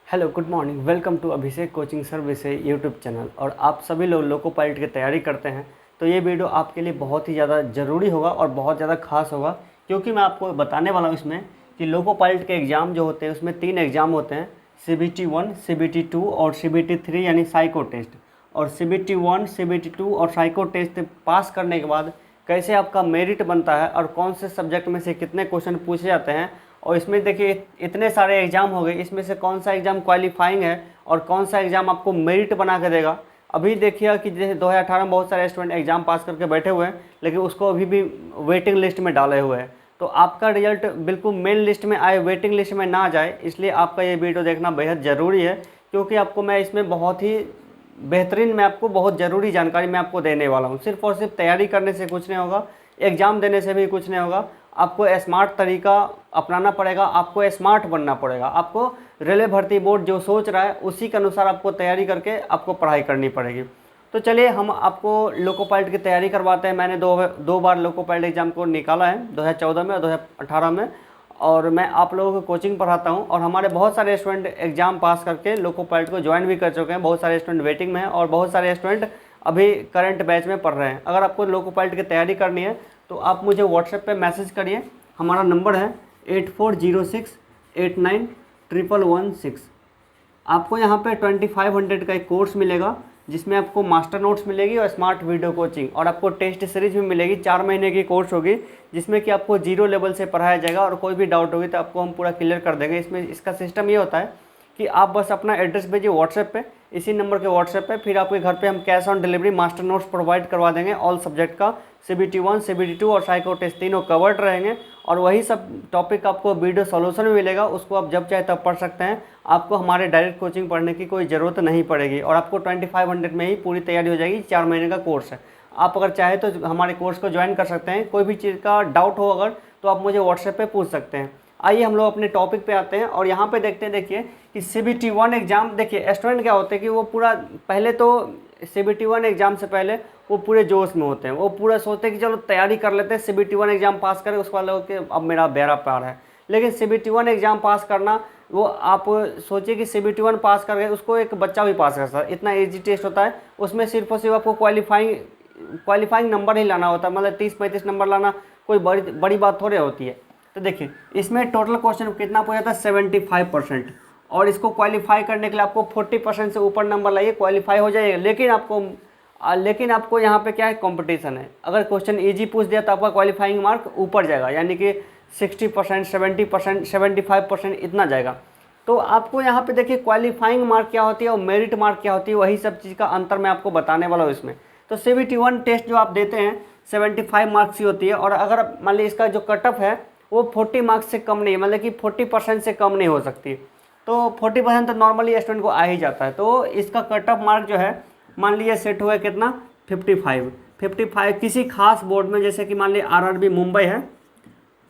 Hello good morning, welcome to Abhishek coaching service YouTube channel. और आप सभी लोग लोको पायलट की तैयारी करते हैं तो ये वीडियो आपके लिए बहुत ही ज़्यादा ज़रूरी होगा और बहुत ज़्यादा खास होगा, क्योंकि मैं आपको बताने वाला हूँ इसमें कि लोको पायलट के एग्ज़ाम जो होते हैं उसमें 3 एग्ज़ाम होते हैं, CBT 1, CBT 2 और CBT 3 यानी साइको टेस्ट। और CBT 1, CBT 2 और साइको टेस्ट पास करने के बाद कैसे आपका मेरिट बनता है और कौन से सब्जेक्ट में से कितने क्वेश्चन पूछे जाते हैं। और इसमें देखिए इतने सारे एग्ज़ाम हो गए, इसमें से कौन सा एग्ज़ाम क्वालिफाइंग है और कौन सा एग्ज़ाम आपको मेरिट बना के देगा। अभी देखिए कि जैसे 2018 में बहुत सारे स्टूडेंट एग्ज़ाम पास करके बैठे हुए हैं, लेकिन उसको अभी भी वेटिंग लिस्ट में डाले हुए हैं। तो आपका रिजल्ट बिल्कुल मेन लिस्ट में आए, वेटिंग लिस्ट में ना जाए, इसलिए आपका ये वीडियो देखना बेहद ज़रूरी है। क्योंकि आपको मैं इसमें बहुत ही बेहतरीन, मैं आपको बहुत ज़रूरी जानकारी मैं आपको देने वाला हूँ। सिर्फ और सिर्फ तैयारी करने से कुछ नहीं होगा, एग्ज़ाम देने से भी कुछ नहीं होगा। आपको स्मार्ट तरीका अपनाना पड़ेगा, आपको स्मार्ट बनना पड़ेगा। आपको रेलवे भर्ती बोर्ड जो सोच रहा है उसी के अनुसार आपको तैयारी करके आपको पढ़ाई करनी पड़ेगी। तो चलिए हम आपको लोको पायलट की तैयारी करवाते हैं। मैंने दो बार लोको पायलट एग्ज़ाम को निकाला है, 2014 में और 2018 में। और मैं आप लोगों को कोचिंग पढ़ाता हूं और हमारे बहुत सारे स्टूडेंट एग्ज़ाम पास करके लोको पायलट को ज्वाइन भी कर चुके हैं। बहुत सारे स्टूडेंट वेटिंग में हैं और बहुत सारे स्टूडेंट अभी करंट बैच में पढ़ रहे हैं। अगर आपको लोको पायलट की तैयारी करनी है तो आप मुझे व्हाट्सएप पे मैसेज करिए। हमारा नंबर है 8406891116। आपको यहाँ पे 2500 का एक कोर्स मिलेगा, जिसमें आपको मास्टर नोट्स मिलेगी और स्मार्ट वीडियो कोचिंग, और आपको टेस्ट सीरीज भी मिलेगी। 4 महीने की कोर्स होगी, जिसमें कि आपको 0 लेवल से पढ़ाया जाएगा और कोई भी डाउट होगी तो आपको हम पूरा क्लियर कर देंगे। इसमें इसका सिस्टम ये होता है कि आप बस अपना एड्रेस भेजिए व्हाट्सएप पे, इसी नंबर के व्हाट्सएप पे, फिर आपके घर पे हम cash on delivery master notes provide करवा देंगे। ऑल सब्जेक्ट का CBT 1, CBT 2 और साइको टेस्ट तीनों कवर्ड रहेंगे। और वही सब टॉपिक आपको वीडियो सॉल्यूशन में मिलेगा, उसको आप जब चाहे तब पढ़ सकते हैं। आपको हमारे डायरेक्ट कोचिंग पढ़ने की कोई ज़रूरत नहीं पड़ेगी और आपको 2500 में ही पूरी तैयारी हो जाएगी। 4 महीने का कोर्स है। आप अगर चाहे तो हमारे कोर्स को ज्वाइन कर सकते हैं। कोई भी चीज़ का डाउट हो अगर तो आप मुझे व्हाट्सएप पे पूछ सकते हैं। आइए हम लोग अपने टॉपिक पे आते हैं और यहाँ पे देखते हैं। देखिए कि CBT 1 एग्ज़ाम, देखिए स्टूडेंट क्या होते हैं कि वो पूरा पहले तो CBT 1 एग्ज़ाम से पहले वो पूरे जोश में होते हैं। वो पूरा सोचते हैं कि चलो तैयारी कर लेते हैं, CBT 1 एग्ज़ाम पास करें, उसके बाद लोग कि अब मेरा बेड़ा पार है। लेकिन CBT 1 एग्ज़ाम पास करना, वो आप सोचिए कि CBT 1 पास कर गए, उसको एक बच्चा भी पास कर सकता है। इतना ईजी टेस्ट होता है, उसमें सिर्फ और सिर्फ आपको क्वालिफाइंग नंबर ही लाना होता है। मतलब 30-35 नंबर लाना कोई बड़ी बात थोड़ी होती है। तो देखिए इसमें टोटल क्वेश्चन कितना पूछा था, 75%। और इसको क्वालिफाई करने के लिए आपको 40% से ऊपर नंबर लाइए, क्वालिफाई हो जाइए। लेकिन आपको यहाँ पे क्या है, कंपटीशन है। अगर क्वेश्चन इजी पूछ दिया तो आपका क्वालिफाइंग मार्क ऊपर जाएगा, यानी कि 60%, 70%, 75% इतना जाएगा। तो आपको यहाँ पे देखिए क्वालिफाइंग मार्क क्या होती है और मेरिट मार्क क्या होती है, वही सब चीज़ का अंतर मैं आपको बताने वाला हूँ इसमें। तो CBT 1 टेस्ट जो आप देते हैं 75 मार्क्स की होती है। और अगर मान लीजिए इसका जो कट ऑफ है वो 40 मार्क्स से कम नहीं, मतलब कि 40% से कम नहीं हो सकती। तो 40% तो नॉर्मली स्टूडेंट को आ ही जाता है। तो इसका कट ऑफ मार्क जो है मान लीजिए सेट हुआ है कितना, 55। किसी खास बोर्ड में, जैसे कि मान लीजिए RRB मुंबई है,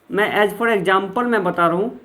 मैं एज फॉर एग्जाम्पल मैं बता रहा हूँ,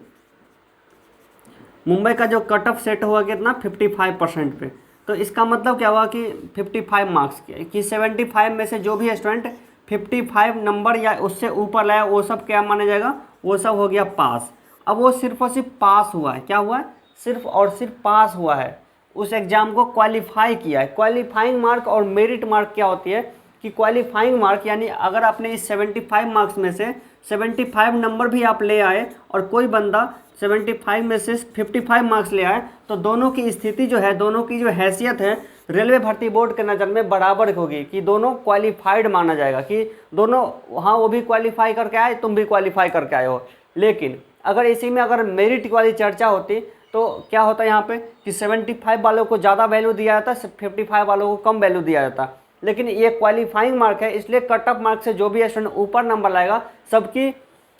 मुंबई का जो कट ऑफ सेट हुआ कितना, 55% पे। तो इसका मतलब क्या हुआ कि 55 मार्क्स कि 75 में से जो भी स्टूडेंट 55 नंबर या उससे ऊपर लाया वो सब क्या माना जाएगा, वो सब हो गया पास। अब वो सिर्फ और सिर्फ पास हुआ है, क्या हुआ है, सिर्फ और सिर्फ पास हुआ है, उस एग्ज़ाम को क्वालिफाई किया है। क्वालिफाइंग मार्क और मेरिट मार्क क्या होती है कि क्वालिफाइंग मार्क यानी अगर आपने इस 75 मार्क्स में से 75 नंबर भी आप ले आए और कोई बंदा 75 में से 55 मार्क्स ले आए, तो दोनों की स्थिति जो है, दोनों की जो हैसियत है रेलवे भर्ती बोर्ड के नज़र में बराबर होगी, कि दोनों क्वालिफाइड माना जाएगा, कि दोनों, हाँ वो भी क्वालिफाई करके आए, तुम भी क्वालिफाई करके आए हो। लेकिन अगर इसी में अगर मेरिट वाली चर्चा होती तो क्या होता है यहाँ पे कि 75 वालों को ज़्यादा वैल्यू दिया जाता, 55 वालों को कम वैल्यू दिया जाता। लेकिन ये क्वालिफाइंग मार्क है, इसलिए कट ऑफ मार्क से जो भी स्टूडेंट ऊपर नंबर लाएगा, सबकी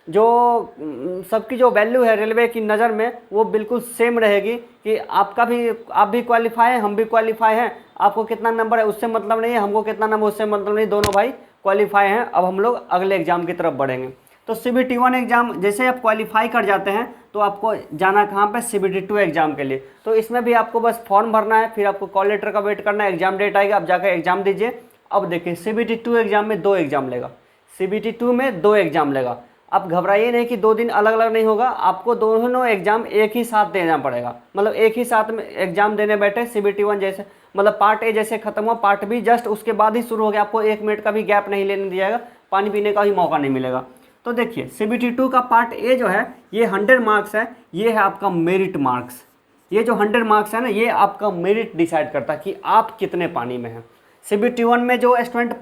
जो वैल्यू है रेलवे की नज़र में वो बिल्कुल सेम रहेगी, कि आप भी क्वालिफाई हैं, हम भी क्वालिफाई हैं। आपको कितना नंबर है उससे मतलब नहीं है, हमको कितना नंबर उससे मतलब नहीं, दोनों भाई क्वालिफाई हैं। अब हम लोग अगले एग्जाम की तरफ बढ़ेंगे। तो CBT 1 एग्ज़ाम जैसे आप क्वालिफाई कर जाते हैं तो आपको जाना कहाँ पे, CBT 2 एग्ज़ाम के लिए। तो इसमें भी आपको बस फॉर्म भरना है, फिर आपको कॉल लेटर का वेट करना है, एग्जाम डेट आएगा, आप जाकर एग्जाम दीजिए। अब देखिए CBT 2 एग्ज़ाम में 2 एग्ज़ाम लेगा, CBT 2 में 2 एग्ज़ाम लेगा। आप घबराइए नहीं कि 2 दिन अलग अलग नहीं होगा, आपको दोनों एग्जाम एक ही साथ देना पड़ेगा। मतलब एक ही साथ में एग्जाम देने बैठे, CBT 1 जैसे, मतलब पार्ट ए जैसे खत्म हुआ, पार्ट बी जस्ट उसके बाद ही शुरू हो गया, आपको 1 मिनट का भी गैप नहीं लेने दिया जाएगा, पानी पीने का भी मौका नहीं मिलेगा। तो देखिए CBT 2 का पार्ट ए जो है ये 100 मार्क्स है, ये है आपका मेरिट मार्क्स। ये जो 100 मार्क्स है ना, ये आपका मेरिट डिसाइड करता है कि आप कितने पानी में हैं। CBT 1 में जो स्टूडेंट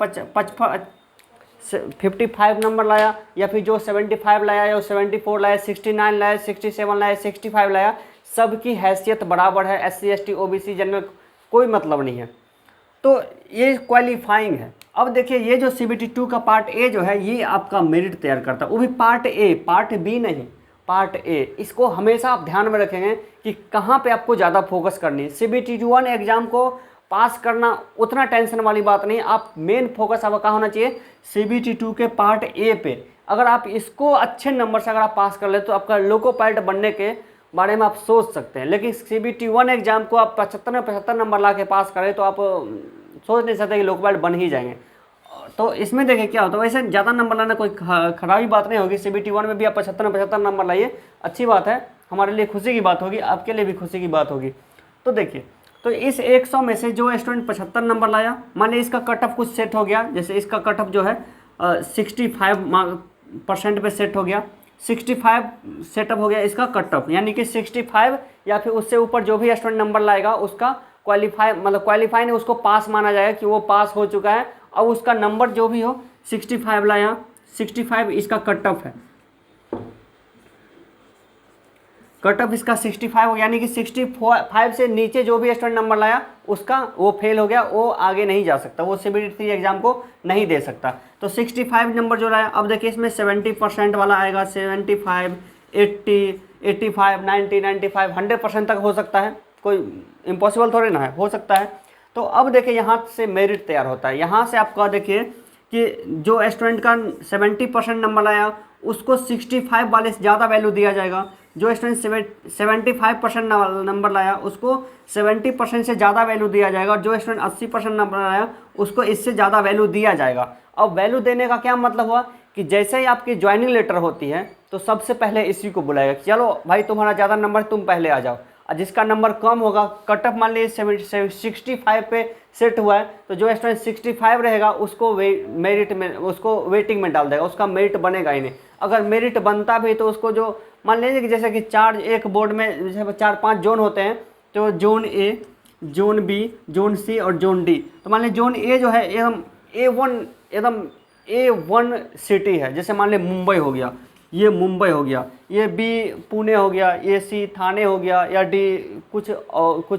55 नंबर लाया, या फिर जो 75 लाया, या 74 लाया, 69 लाया, 67 लाया, 65 लाया, सबकी हैसियत बराबर है। SC ST OBC जनरल कोई मतलब नहीं है। तो ये क्वालिफाइंग है। अब देखिए ये जो CBT 2 का पार्ट ए जो है ये आपका मेरिट तैयार करता है, वो भी पार्ट ए, पार्ट बी नहीं, पार्ट ए। इसको हमेशा आप ध्यान में रखेंगे कि कहाँ पे आपको ज़्यादा फोकस करनी है। CBT 1 एग्जाम को पास करना उतना टेंशन वाली बात नहीं, आप मेन फोकस आपका कहाँ होना चाहिए, CBT 2 के पार्ट ए पे। अगर आप इसको अच्छे नंबर से अगर आप पास कर ले तो आपका लोको पायलट बनने के बारे में आप सोच सकते हैं। लेकिन CBT 1 एग्जाम को आप 75 नंबर ला के पास करें तो आप सोच नहीं सकते कि लोको पायलट बन ही जाएंगे। तो इसमें देखिए क्या होता है, वैसे ज़्यादा नंबर लाना कोई खराबी बात नहीं होगी। CBT 1 में भी आप 75 नंबर लाइए, अच्छी बात है, हमारे लिए खुशी की बात होगी, आपके लिए भी खुशी की बात होगी। तो देखिए, तो इस 100 में से जो स्टूडेंट 75 नंबर लाया, मान लीजिए इसका कट ऑफ कुछ सेट हो गया, जैसे इसका कट ऑफ जो है 65% पे सेट हो गया, 65 सेटअप हो गया इसका कट ऑफ, यानी कि 65 या फिर उससे ऊपर जो भी स्टूडेंट नंबर लाएगा उसका क्वालिफाई, मतलब क्वालिफाई नहीं, उसको पास माना जाएगा कि वो पास हो चुका है। और उसका नंबर जो भी हो, 65 लाया, 65 इसका कट ऑफ है, कट ऑफ इसका 65 हो गया, यानी कि 65 से नीचे जो भी स्टूडेंट नंबर लाया उसका वो फेल हो गया, वो आगे नहीं जा सकता, वो CBT 3 एग्जाम को नहीं दे सकता। तो 65 नंबर जो लाया, अब देखिए इसमें 70% वाला आएगा, 75, 80, 85, 90, 95, 100% तक हो सकता है, कोई इम्पॉसिबल थोड़ी ना है, हो सकता है। तो अब देखिए यहाँ से मेरिट तैयार होता है। यहाँ से आपका देखिए कि जो स्टूडेंट का 70% नंबर लाया उसको 65 वाले से ज़्यादा वैल्यू दिया जाएगा, जो स्टूडेंट 75% नंबर लाया उसको 70% से ज़्यादा वैल्यू दिया जाएगा, और जो स्टूडेंट 80% नंबर लाया उसको इससे ज़्यादा वैल्यू दिया जाएगा। अब वैल्यू देने का क्या मतलब हुआ कि जैसे ही आपकी ज्वाइनिंग लेटर होती है तो सबसे पहले इसी को बुलाएगा, चलो भाई तुम्हारा ज़्यादा नंबर तुम पहले आ जाओ। और जिसका नंबर कम होगा, कट ऑफ मान लीजिए 65 पे सेट हुआ है, तो जो स्टूडेंट 65 रहेगा उसको मेरिट में, उसको वेटिंग में डाल देगा, उसका मेरिट बनेगा ही नहीं। अगर मेरिट बनता भी तो उसको जो मान लीजिए कि जैसे कि एक बोर्ड में जैसे 4-5 जोन होते हैं, तो zone A, zone B, zone C और जोन डी। तो मान लीजिए जोन ए जो है एकदम A1 सिटी है, जैसे मान लीजिए मुंबई हो गया, ये मुंबई हो गया, ये बी पुणे हो गया, ये सी थाने हो गया, या डी कुछ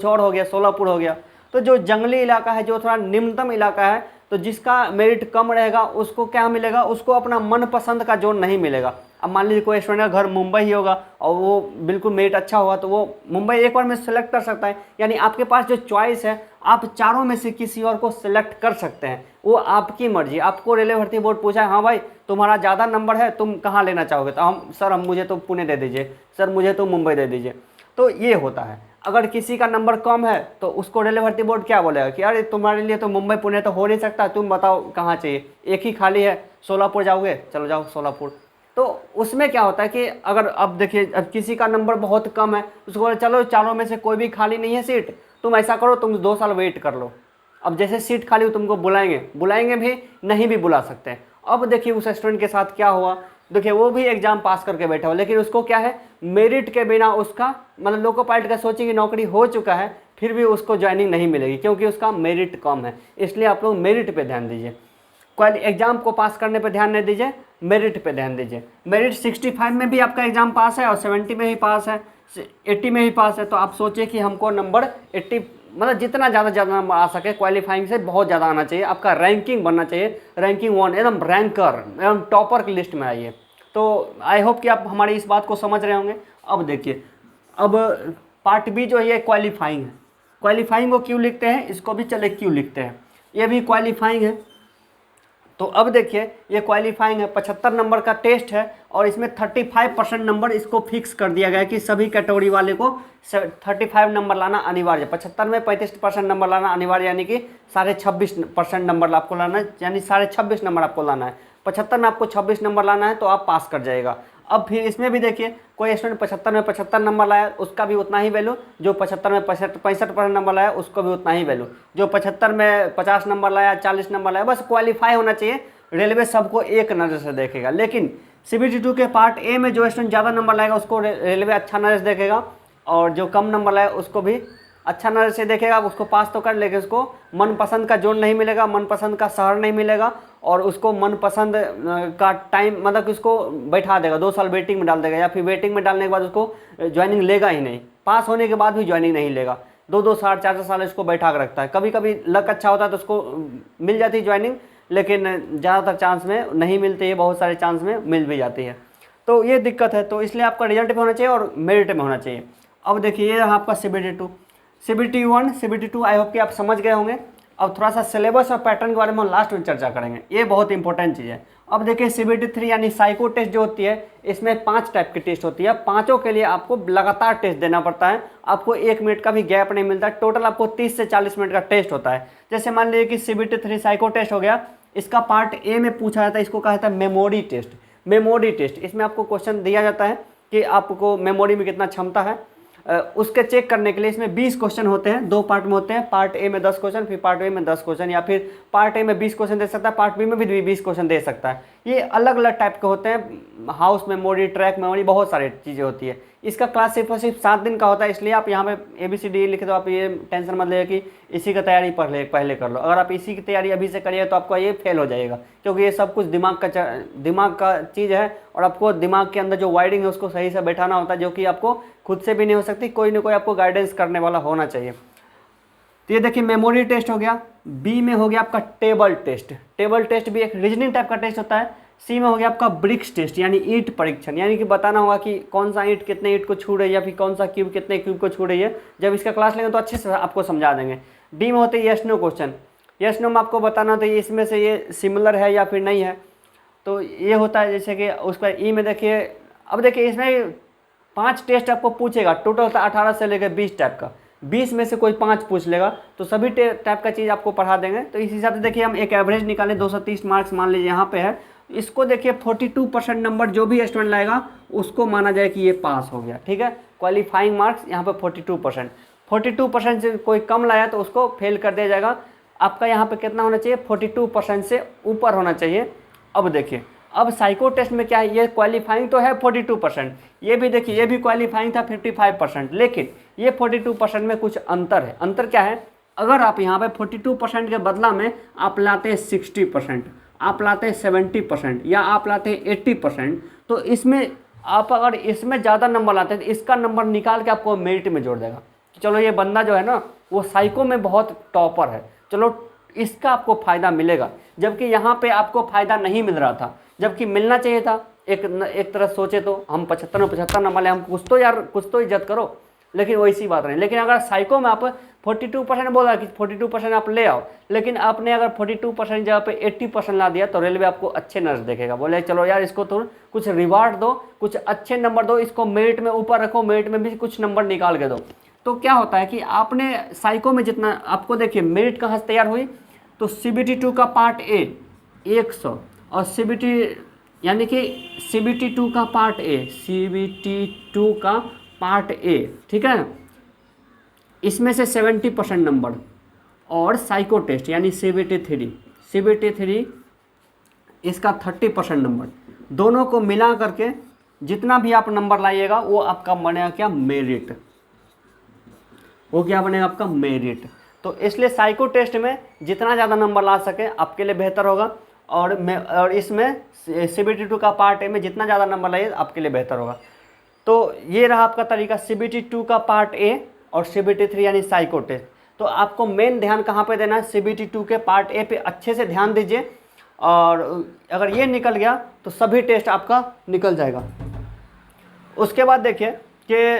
और हो गया, सोलापुर हो गया। तो जो जंगली इलाका है, जो थोड़ा निम्नतम इलाका है, तो जिसका मेरिट कम रहेगा उसको क्या मिलेगा, उसको अपना मनपसंद का जोन नहीं मिलेगा। अब मान लीजिए कोई स्टूडेंट का घर मुंबई ही होगा और वो बिल्कुल मेरिट अच्छा होगा तो वो मुंबई एक बार में सेलेक्ट कर सकता है। यानी आपके पास जो चॉइस है, आप चारों में से किसी और को सिलेक्ट कर सकते हैं, वो आपकी मर्जी। आपको रेलवे भर्ती बोर्ड पूछा है, हाँ भाई तुम्हारा ज़्यादा नंबर है, तुम कहाँ लेना चाहोगे, तो हम मुझे तो पुणे दे दीजिए, सर मुझे तो मुंबई दे दीजिए। तो ये होता है। अगर किसी का नंबर कम है तो उसको रेलवे भर्ती बोर्ड क्या बोलेगा कि अरे तुम्हारे लिए तो मुंबई पुणे तो हो नहीं सकता, तुम बताओ कहाँ चाहिए, एक ही खाली है, सोलापुर जाओगे, चलो जाओ सोलापुर। तो उसमें क्या होता है कि अगर अब देखिए, अब किसी का नंबर बहुत कम है, उसको बोले चलो चारों में से कोई भी खाली नहीं है सीट, तुम ऐसा करो तुम 2 साल वेट कर लो। अब जैसे सीट खाली हो तुमको बुलाएंगे भी, नहीं भी बुला सकते हैं। अब देखिए उस स्टूडेंट के साथ क्या हुआ, देखिए वो भी एग्जाम पास करके बैठा हुआ, लेकिन उसको क्या है, मेरिट के बिना उसका मतलब लोको पायलट का सोचिए कि नौकरी हो चुका है, फिर भी उसको ज्वाइनिंग नहीं मिलेगी क्योंकि उसका मेरिट कम है। इसलिए आप लोग मेरिट पे ध्यान दीजिए, एग्जाम को पास करने पे ध्यान नहीं दीजिए, मेरिट पे ध्यान दीजिए। मेरिट 65 में भी आपका एग्जाम पास है और 70 में ही पास है, 80 में ही पास है। तो आप सोचिए कि हमको नंबर 80 मतलब जितना ज़्यादा नंबर आ सके, क्वालिफाइंग से बहुत ज़्यादा आना चाहिए, आपका रैंकिंग बनना चाहिए, रैंकिंग 1 एकदम रैंकर एकदम टॉपर की लिस्ट में आइए। तो आई होप कि आप हमारी इस बात को समझ रहे होंगे। अब देखिए, अब पार्ट बी जो है ये क्वालिफाइंग है। क्वालिफाइंग को क्यों लिखते हैं, इसको भी चले क्यों लिखते हैं, ये भी क्वालिफाइंग है। तो अब देखिए ये क्वालिफाइंग है, 75 नंबर का टेस्ट है और इसमें 35% नंबर इसको फिक्स कर दिया गया है कि सभी कैटेगरी वाले को 35 नंबर लाना अनिवार्य है। 75 में 35% नंबर लाना अनिवार्य, यानी कि 26.5% नंबर आपको लाना है, यानी 26.5 नंबर आपको लाना है। 75 में आपको 26 नंबर लाना है तो आप पास कर जाएगा। अब फिर इसमें भी देखिए, कोई स्टूडेंट 75 में 75 नंबर लाया उसका भी उतना ही वैल्यू, जो 75 में 65% नंबर लाया उसको भी उतना ही वैल्यू, जो 75 में 50 नंबर लाया, 40 नंबर लाया, बस क्वालिफाई होना चाहिए। रेलवे सबको एक नज़र से देखेगा, लेकिन CBT2 के पार्ट ए में जो स्टूडेंट ज़्यादा नंबर लाएगा उसको रेलवे अच्छा नज़र से देखेगा, और जो कम नंबर लाया उसको भी अच्छा नज़र से देखेगा। उसको पास तो कर, लेकिन उसको मनपसंद का जोन नहीं मिलेगा, मनपसंद का शहर नहीं मिलेगा, और उसको मनपसंद का टाइम मतलब कि उसको बैठा देगा, 2 साल वेटिंग में डाल देगा, या फिर वेटिंग में डालने के बाद उसको ज्वाइनिंग लेगा ही नहीं, पास होने के बाद भी ज्वाइनिंग नहीं लेगा। 2-2 साल 4-4 साल इसको बैठा कर रखता है। कभी कभी लक अच्छा होता है तो उसको मिल जाती है ज्वाइनिंग, लेकिन ज़्यादातर चांस में नहीं मिलती है, बहुत सारे चांस में मिल भी जाती है। तो ये दिक्कत है, तो इसलिए आपका रिजल्ट में होना चाहिए और मेरिट में होना चाहिए। अब देखिए, ये रहा आपका CBT2, CBT1, CBT2 I hope कि आप समझ गए होंगे। अब थोड़ा सा सिलेबस और पैटर्न के बारे में हम लास्ट में चर्चा करेंगे, ये बहुत इंपॉर्टेंट चीज़ है। अब देखिए, CBT3 यानी साइको टेस्ट जो होती है, इसमें 5 टाइप की टेस्ट होती है। पाँचों के लिए आपको लगातार टेस्ट देना पड़ता है, आपको 1 मिनट का भी गैप नहीं मिलता। टोटल आपको 30 से 40 मिनट का टेस्ट होता है। जैसे मान लीजिए कि CBT3 साइको टेस्ट हो गया, इसका पार्ट ए में पूछा जाता है, इसको कहा जाता है मेमोरी टेस्ट। मेमोरी टेस्ट, इसमें आपको क्वेश्चन दिया जाता है कि आपको मेमोरी में कितना क्षमता है, उसके चेक करने के लिए इसमें 20 क्वेश्चन होते हैं, 2 पार्ट में होते हैं। पार्ट ए में 10 क्वेश्चन, फिर पार्ट बी में 10 क्वेश्चन, या फिर पार्ट ए में 20 क्वेश्चन दे सकता है, पार्ट बी में भी 20 क्वेश्चन दे सकता है। ये अलग अलग टाइप के होते हैं, हाउस मेमोरी, ट्रैक मेमोरी, बहुत सारी चीज़ें होती है। इसका क्लास सिर्फ 7 दिन का होता है, इसलिए आप यहाँ पे ABCD लिखे तो आप ये टेंशन मत लेगा कि इसी का तैयारी पहले कर लो। अगर आप इसी की तैयारी अभी से करिए तो आपका ये फेल हो जाएगा, क्योंकि ये सब कुछ दिमाग का चीज़ है, और आपको दिमाग के अंदर जो वायरिंग है उसको सही से बैठाना होता है, जो कि आपको खुद से भी नहीं हो सकती, कोई ना कोई आपको गाइडेंस करने वाला होना चाहिए। तो ये देखिए, मेमोरी टेस्ट हो गया। बी में हो गया आपका टेबल टेस्ट। टेबल टेस्ट भी एक रीजनिंग टाइप का टेस्ट होता है। सी में हो गया आपका ब्रिक्स टेस्ट, यानी ईंट परीक्षण, यानी कि बताना होगा कि कौन सा ईंट कितने ईंट को छू रही है, या फिर कौन सा क्यूब कितने क्यूब को छू रही है। जब इसका क्लास लेंगे तो अच्छे से आपको समझा देंगे। डी में होते हैं yes no question. Yes no में आपको बताना होता है इसमें से ये सिमिलर है या फिर नहीं है, तो ये होता है। जैसे कि उसका ई में देखिए, अब देखिए इसमें 5 टेस्ट आपको पूछेगा, टोटल होता है 18 से लेकर 20 टाइप का। 20 में से कोई 5 पूछ लेगा, तो सभी टाइप का चीज़ आपको पढ़ा देंगे। तो इस हिसाब से देखिए, हम एक एवरेज निकालें, 230 मार्क्स मान लीजिए यहाँ पे है। इसको देखिए 42% नंबर जो भी स्टूडेंट लाएगा उसको माना जाए कि ये पास हो गया, ठीक है। क्वालिफाइंग मार्क्स यहाँ पे 42%। 42% से कोई कम लाया तो उसको फेल कर दिया जाएगा। आपका यहाँ पे कितना होना चाहिए, 42% से ऊपर होना चाहिए। अब देखिए, अब साइको टेस्ट में क्या है, ये क्वालिफाइंग तो है 42%, ये भी देखिए, ये भी क्वालिफाइंग था 55%, लेकिन ये 42% में कुछ अंतर है। अंतर क्या है, अगर आप यहाँ पे 42% के बदला में आप लाते हैं 60%, आप लाते हैं 70%, या आप लाते हैं 80%, तो इसमें आप अगर इसमें ज़्यादा नंबर लाते हैं तो इसका नंबर निकाल के आपको मेरिट में जोड़ देगा। चलो ये बंदा जो है ना वो साइको में बहुत टॉपर है, चलो इसका आपको फ़ायदा मिलेगा, जबकि यहाँ पे आपको फ़ायदा नहीं मिल रहा था, जबकि मिलना चाहिए था। एक तरह सोचे तो हम 75 नंबर ले, हम कुछ तो इज्जत करो, लेकिन वैसी बात नहीं। लेकिन अगर साइको में आप 42% बोल रहा है कि 42% आप ले आओ, लेकिन आपने अगर 42% जगह पे 80% ला दिया तो रेलवे आपको अच्छे नर्स देखेगा, बोले चलो यार इसको तो कुछ रिवार्ड दो, कुछ अच्छे नंबर दो, इसको मेरिट में ऊपर रखो, मेरिट में भी कुछ नंबर निकाल के दो। तो क्या होता है कि आपने साइको में जितना आपको देखिए मेरिट कहाँ से तैयार हुई, तो CBT2 का पार्ट ए 100 और यानी कि CBT2 का पार्ट ए, CBT2 का पार्ट ए, ठीक है, इसमें से 70% नंबर, और साइको टेस्ट यानी CBT3 इसका 30% नंबर, दोनों को मिला करके जितना भी आप नंबर लाइएगा वो आपका बनेगा क्या, मेरिट। वो क्या बनेगा आपका मेरिट। तो इसलिए साइको टेस्ट में जितना ज़्यादा नंबर ला सके आपके लिए बेहतर होगा, और इसमें CBT2 का पार्ट ए में जितना ज़्यादा नंबर लाइए आपके लिए बेहतर होगा। तो ये रहा आपका तरीका, CBT2 का पार्ट ए और CBT3 यानी साइको टेस्ट। तो आपको मेन ध्यान कहाँ पे देना है, CBT2 के पार्ट ए पे अच्छे से ध्यान दीजिए, और अगर ये निकल गया तो सभी टेस्ट आपका निकल जाएगा। उसके बाद देखिए कि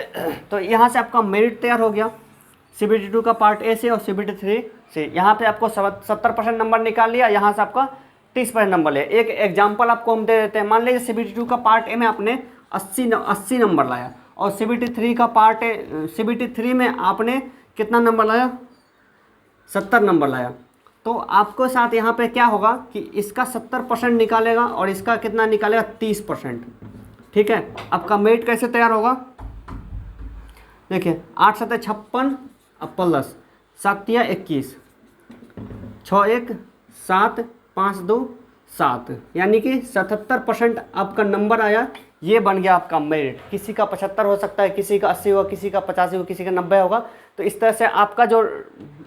तो यहाँ से आपका मेरिट तैयार हो गया CBT2 का पार्ट ए से और CBT3 से। यहाँ पे आपको 70% नंबर निकाल लिया, यहाँ से आपका 30% नंबर लिया। एक एग्जाम्पल आपको हम दे देते हैं, मान लीजिए CBT2 का पार्ट ए में आपने 80 नंबर लाया, और CBT3 में आपने कितना नंबर लाया, 70 नंबर लाया। तो आपको साथ यहाँ पे क्या होगा कि इसका 70% निकालेगा और इसका कितना निकालेगा 30%। ठीक है, आपका मेरिट कैसे तैयार होगा, देखिए 8 7 56 अब प्लस 7 21 6 1 7 5 2 7, यानी कि 77% आपका नंबर आया। ये बन गया आपका मेरिट। किसी का 75 हो सकता है, किसी का 80 होगा, किसी का 85 होगा, किसी का 90 होगा। तो इस तरह से आपका जो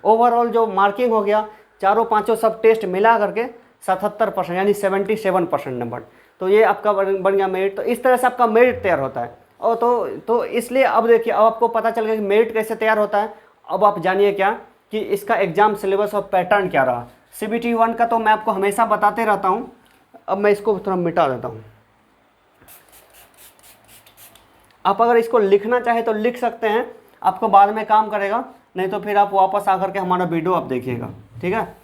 ओवरऑल जो मार्किंग हो गया चारों पांचों सब टेस्ट मिला करके 77% यानी 77% नंबर। तो ये आपका बन गया मेरिट। तो इस तरह से आपका मेरिट तैयार होता है। और तो इसलिए अब देखिए, अब आपको पता चल गया कि मेरिट कैसे तैयार होता है। अब आप जानिए क्या कि इसका एग्जाम सिलेबस और पैटर्न क्या रहा। CBT 1 का तो मैं आपको हमेशा बताते रहता हूँ। अब मैं इसको थोड़ा मिटा देता हूँ। आप अगर इसको लिखना चाहे तो लिख सकते हैं, आपको बाद में काम करेगा, नहीं तो फिर आप वापस आकर के हमारा वीडियो आप देखिएगा। ठीक है,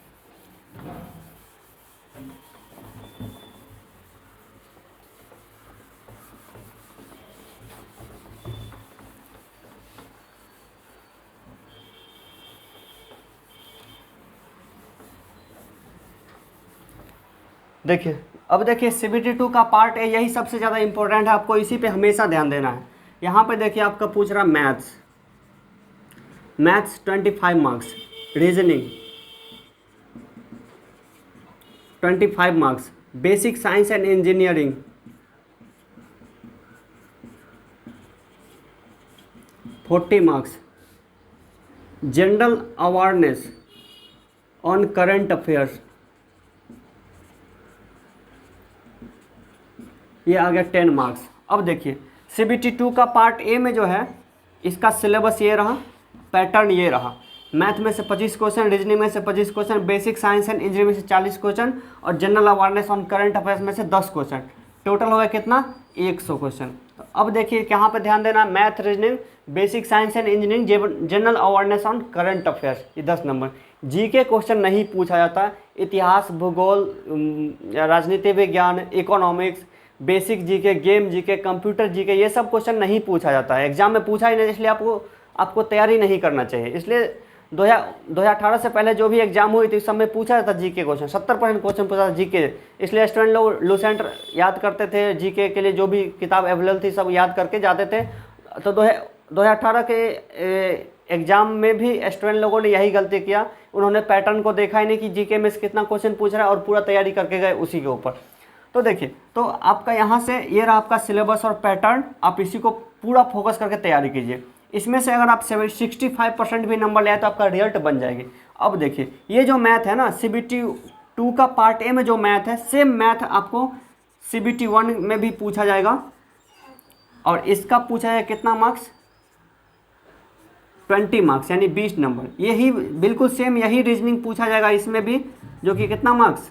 देखिए अब देखिए CBT 2 का पार्ट ए यही सबसे ज़्यादा इंपॉर्टेंट है। आपको इसी पे हमेशा ध्यान देना है। यहाँ पे देखिए आपका पूछ रहा maths 25 marks, reasoning 25 marks, basic science and engineering 40 marks, general awareness on current affairs ये आ गया 10 मार्क्स। अब देखिए CBT 2 का पार्ट ए में जो है इसका सिलेबस ये रहा, पैटर्न ये रहा। मैथ में से 25 क्वेश्चन, रीजनिंग में से 25 question, basic science and engineering में से 40 क्वेश्चन और general awareness on current affairs में से 10 क्वेश्चन। टोटल हो गया कितना, 100 क्वेश्चन। तो अब देखिए यहाँ पे ध्यान देना, math, reasoning, basic science and engineering, general awareness on current affairs, ये 10 नंबर। जीके क्वेश्चन नहीं पूछा जाता। इतिहास, भूगोल, राजनीति विज्ञान, economics, basic GK, game GK, computer GK, ये सब क्वेश्चन नहीं पूछा जाता है। एग्जाम में पूछा ही नहीं, इसलिए आपको तैयारी नहीं करना चाहिए। इसलिए 2018 से पहले जो भी एग्जाम हुई थी उस समय पूछा जाता जीके क्वेश्चन, 70% क्वेश्चन पूछा था जीके। इसलिए स्टूडेंट लोग लूसेंट याद करते थे, जीके के लिए जो भी किताब अवेलेबल थी सब याद करके जाते थे। तो 2018 के एग्जाम में भी स्टूडेंट लोगों ने यही गलती किया। उन्होंने पैटर्न को देखा ही नहीं कि जीके में कितना क्वेश्चन पूछ रहा है और पूरा तैयारी करके गए उसी के ऊपर। तो देखिए, तो आपका यहाँ से ये रहा आपका सिलेबस और पैटर्न। आप इसी को पूरा फोकस करके तैयारी कीजिए। इसमें से अगर आप 65% भी नंबर ले आए तो आपका रिजल्ट बन जाएगी। अब देखिए ये जो मैथ है ना, CBT 2 का पार्ट ए में जो मैथ है, सेम मैथ आपको CBT 1 में भी पूछा जाएगा। और इसका पूछा है कितना मार्क्स, 20 मार्क्स यानी 20 नंबर। यही बिल्कुल सेम यही रीजनिंग पूछा जाएगा इसमें भी, जो कि कितना मार्क्स,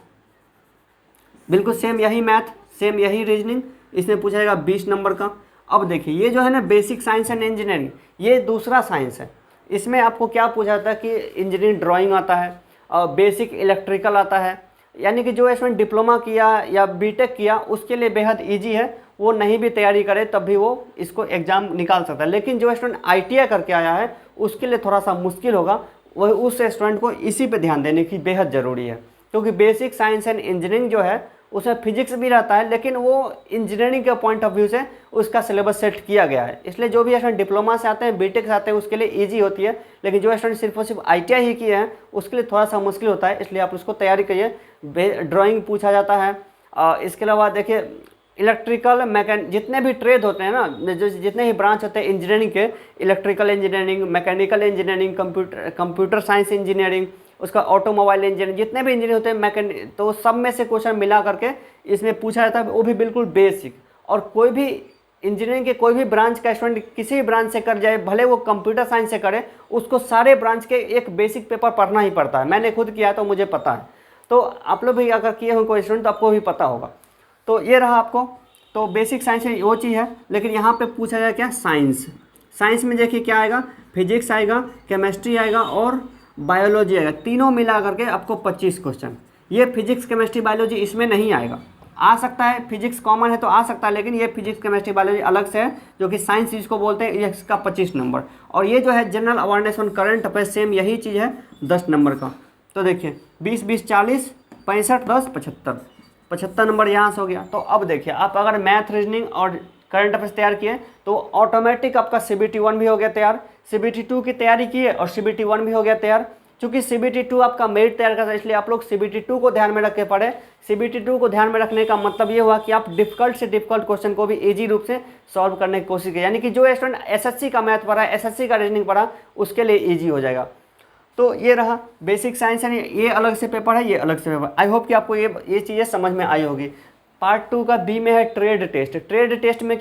बिल्कुल सेम यही मैथ, सेम यही रीजनिंग, इसमें पूछा जाएगा 20 नंबर का। अब देखिए ये जो है ना बेसिक साइंस एंड इंजीनियरिंग, ये दूसरा साइंस है। इसमें आपको क्या पूछा जाता है कि इंजीनियरिंग ड्राइंग आता है और बेसिक इलेक्ट्रिकल आता है। यानी कि जो स्टूडेंट डिप्लोमा किया या बीटेक किया उसके लिए बेहद ईजी है, वो नहीं भी तैयारी करे तब भी वो इसको एग्ज़ाम निकाल सकता है। लेकिन जो स्टूडेंट ITI करके आया है उसके लिए थोड़ा सा मुश्किल होगा। वह उस स्टूडेंट को इसी पे ध्यान देने की बेहद ज़रूरी है, क्योंकि बेसिक साइंस एंड इंजीनियरिंग जो है उसमें फिजिक्स भी रहता है, लेकिन वो इंजीनियरिंग के पॉइंट ऑफ व्यू से उसका सिलेबस सेट किया गया है। इसलिए जो भी स्टूडेंट डिप्लोमा से आते हैं, बीटेक से आते हैं, उसके लिए इजी होती है। लेकिन जो स्टूडेंट सिर्फ और सिर्फ ITI ही किए हैं उसके लिए थोड़ा सा मुश्किल होता है। इसलिए आप उसको तैयारी करिए। ड्राइंग पूछा जाता है। इसके अलावा देखिए इलेक्ट्रिकल, जितने भी ट्रेड होते हैं ना, जितने ही ब्रांच होते हैं इंजीनियरिंग के, electrical engineering, mechanical engineering, computer science engineering, उसका ऑटोमोबाइल इंजीनियरिंग, जितने भी इंजीनियर होते हैं मैकेनिक, तो सब में से क्वेश्चन मिला करके इसमें पूछा जाता है, वो भी बिल्कुल बेसिक। और कोई भी इंजीनियरिंग के कोई भी ब्रांच का स्टूडेंट किसी भी ब्रांच से कर जाए, भले वो कंप्यूटर साइंस से करे, उसको सारे ब्रांच के एक बेसिक पेपर पढ़ना ही पड़ता है। मैंने खुद किया तो मुझे पता है। तो आप लोग भी अगर किए हो कोई स्टूडेंट तो आपको भी पता होगा। तो ये रहा आपको, तो बेसिक साइंस वो चीज़ है। लेकिन यहाँ पे पूछा जाए क्या, साइंस में देखिए क्या आएगा, फिजिक्स आएगा, केमिस्ट्री आएगा और बायोलॉजी आएगा। तीनों मिला करके आपको 25 क्वेश्चन। ये फिजिक्स, केमिस्ट्री, बायोलॉजी इसमें नहीं आएगा। आ सकता है, फिजिक्स कॉमन है तो आ सकता है, लेकिन ये फिजिक्स, केमिस्ट्री, बायोलॉजी अलग से है, जो कि साइंस जिसको बोलते हैं, ये इसका 25 नंबर। और ये जो है general awareness on current affairs, same यही चीज़ है, 10 नंबर का। तो देखिए 20 20 40, 65 10 75, 75 नंबर यहाँ से हो गया। तो अब देखिए आप अगर मैथ, रीजनिंग और करंट अफेयर्स तैयार किए तो ऑटोमेटिक आपका CBT 1 भी हो गया तैयार, CBT 2 की तैयारी की है और CBT 1 भी हो गया तैयार। चूंकि CBT 2 आपका मेरिट तैयार करता है, इसलिए आप लोग CBT 2 को ध्यान में रख के पढ़े। CBT 2 को ध्यान में रखने का मतलब ये हुआ कि आप डिफिकल्ट से डिफिकल्ट क्वेश्चन को भी इजी रूप से सॉल्व करने की कोशिश की, यानी कि जो स्टूडेंट SSC का मैथ पढ़ा, SSC का रीजनिंग पढ़ा, उसके लिए ईजी हो जाएगा। तो ये रहा बेसिक साइंस, यानी ये अलग से पेपर है, ये अलग से पेपर। आई होप कि आपको ये चीज़ें समझ में आई होगी। पार्ट 2 का B में है ट्रेड टेस्ट। ट्रेड टेस्ट में